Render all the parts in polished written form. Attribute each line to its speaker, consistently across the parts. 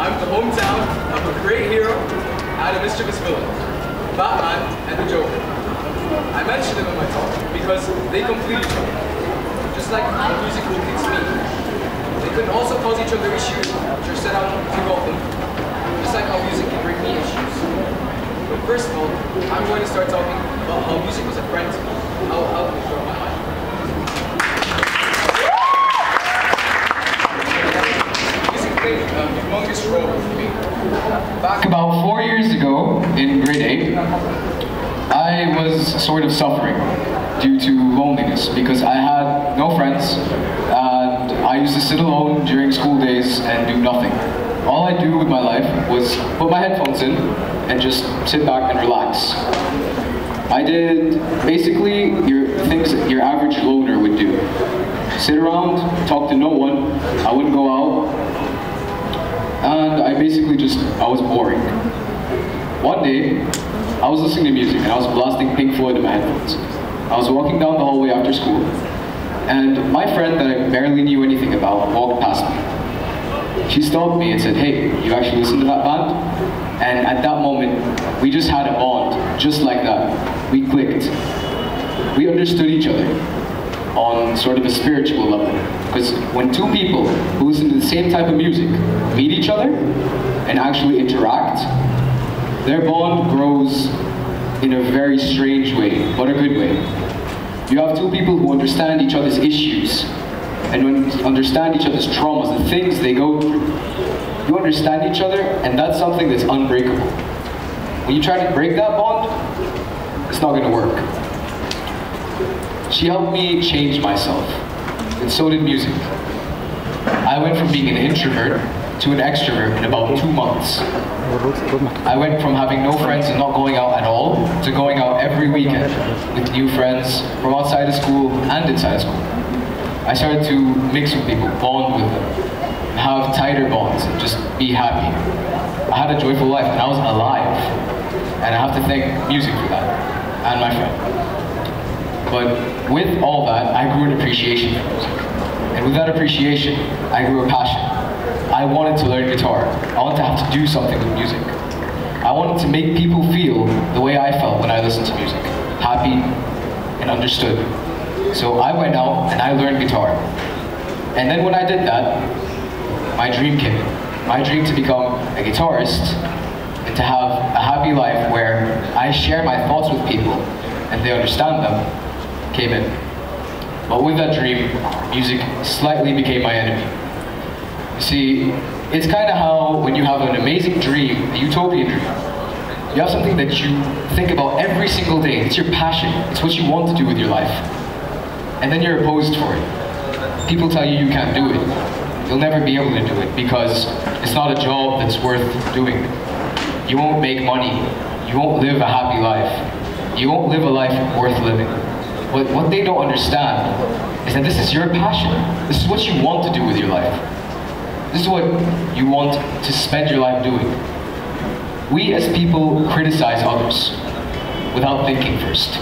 Speaker 1: I'm the hometown of a great hero and a mischievous villain, Batman and the Joker. I mention them in my talk because they complete each other, just like how music completes me. They can also cause each other issues, which are set out to resolve them, just like how music can bring me issues. But first of all, I'm going to start talking about how music was a friend to me, how it helped me throughout my life. Music played a humongous role for me. Back about 4 years ago, in grade 8, I was sort of suffering due to loneliness because I had no friends and I used to sit alone during school days and do nothing. All I do with my life was put my headphones in and just sit back and relax. I did basically the things that your average loner would do. Sit around, talk to no one, I wouldn't go out, and I was boring. One day, I was listening to music and I was blasting Pink Floyd in my headphones. I was walking down the hallway after school, and my friend that I barely knew anything about walked past me. She stopped me and said, "Hey, you actually listen to that band?" And at that moment, we just had a bond, just like that. We clicked. We understood each other on sort of a spiritual level. Because when two people who listen to the same type of music meet each other and actually interact, their bond grows in a very strange way, but a good way. You have two people who understand each other's issues and understand each other's traumas, the things they go through. You understand each other, and that's something that's unbreakable. When you try to break that bond, it's not going to work. She helped me change myself, and so did music. I went from being an introvert to an extrovert in about 2 months. I went from having no friends and not going out at all to going out every weekend with new friends from outside of school and inside of school. I started to mix with people, bond with them, have tighter bonds, and just be happy. I had a joyful life and I was alive. And I have to thank music for that, and my friend. But with all that, I grew an appreciation for music. And with that appreciation, I grew a passion. I wanted to learn guitar. I wanted to have to do something with music. I wanted to make people feel the way I felt when I listened to music. Happy and understood. So I went out and I learned guitar. And then when I did that, my dream came in. My dream to become a guitarist and to have a happy life where I share my thoughts with people and they understand them came in. But with that dream, music slightly became my enemy. You see, it's kind of how when you have an amazing dream, a utopian dream, you have something that you think about every single day. It's your passion. It's what you want to do with your life. And then you're opposed for it. People tell you you can't do it. You'll never be able to do it because it's not a job that's worth doing. You won't make money. You won't live a happy life. You won't live a life worth living. But what they don't understand is that this is your passion. This is what you want to do with your life. This is what you want to spend your life doing. We as people criticize others without thinking first.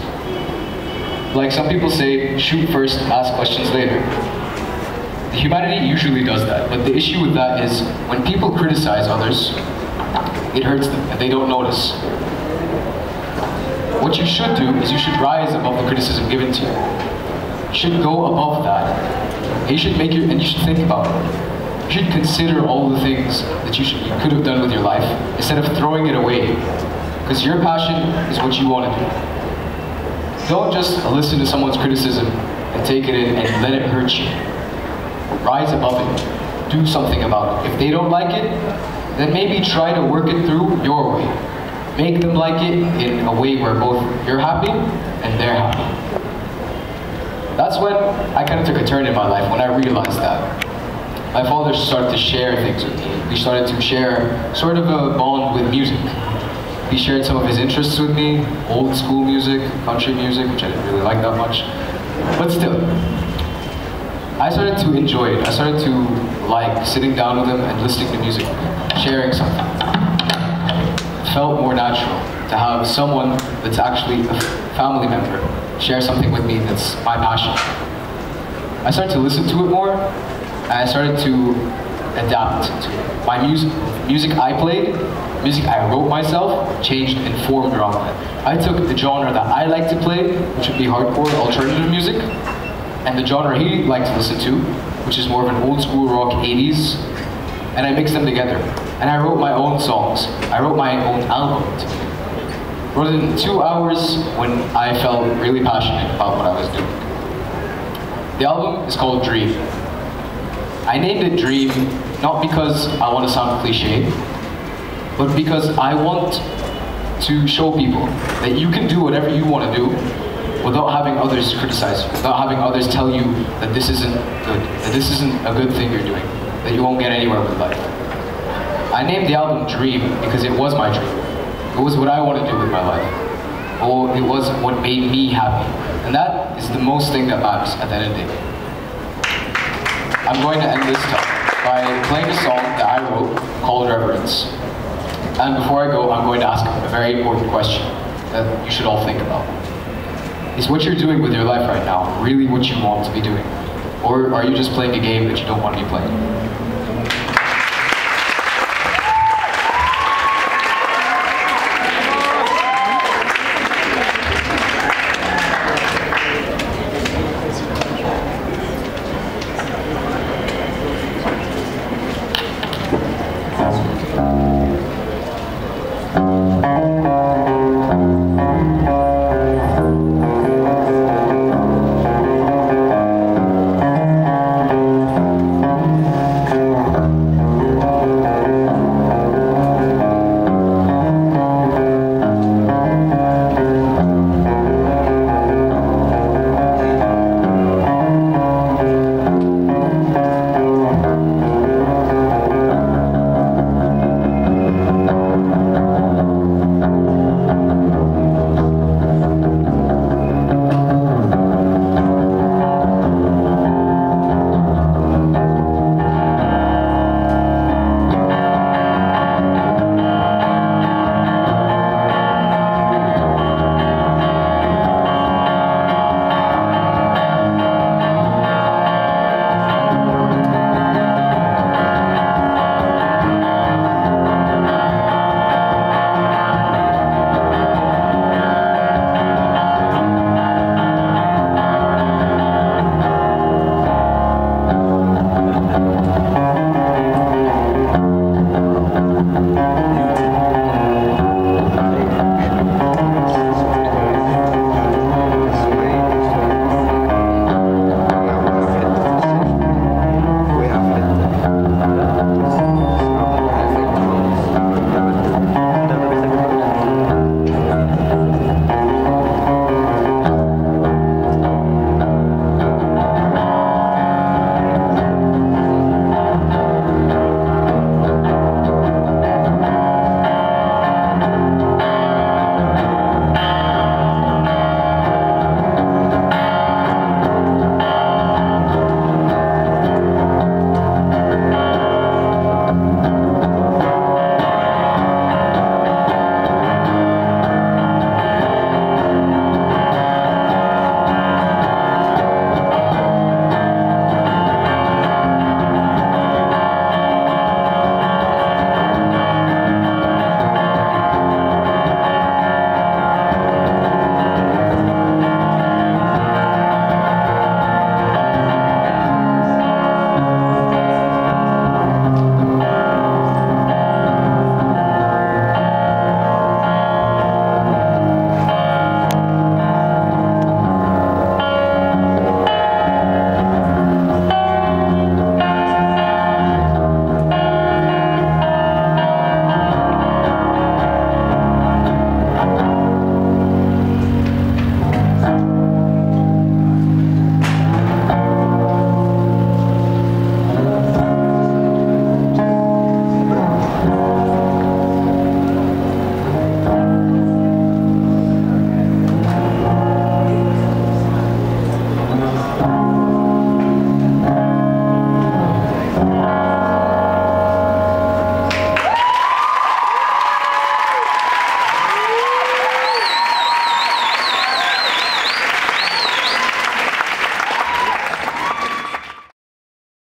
Speaker 1: Like some people say, shoot first, ask questions later. Humanity usually does that, but the issue with that is when people criticize others, it hurts them and they don't notice. What you should do is you should rise above the criticism given to you. You should go above that. You should and you should think about it. You should consider all the things that you could have done with your life instead of throwing it away. Because your passion is what you want to do. Don't just listen to someone's criticism and take it in and let it hurt you. Rise above it. Do something about it. If they don't like it, then maybe try to work it through your way. Make them like it in a way where both you're happy and they're happy. That's when I kind of took a turn in my life, when I realized that. My father started to share things with me. We started to share sort of a bond with music. He shared some of his interests with me, old school music, country music, which I didn't really like that much. But still, I started to enjoy it. I started to like sitting down with him and listening to music, sharing something. It felt more natural to have someone that's actually a family member share something with me that's my passion. I started to listen to it more, and I started to adapt to it. My music I played, music I wrote myself, changed and formed around that. I took the genre that I like to play, which would be hardcore alternative music, and the genre he liked to listen to, which is more of an old school rock 80s, and I mixed them together. And I wrote my own songs. I wrote my own album. Wrote it in 2 hours when I felt really passionate about what I was doing. The album is called Dream. I named it Dream not because I want to sound cliche, but because I want to show people that you can do whatever you want to do without having others criticize you, without having others tell you that this isn't good, that this isn't a good thing you're doing, that you won't get anywhere with life. I named the album Dream because it was my dream. It was what I want to do with my life. Or it was what made me happy. And that is the most thing that matters at the end of the day. I'm going to end this talk by playing a song that I wrote called Reverence. And before I go, I'm going to ask a very important question that you should all think about. Is what you're doing with your life right now really what you want to be doing? Or are you just playing a game that you don't want to be playing?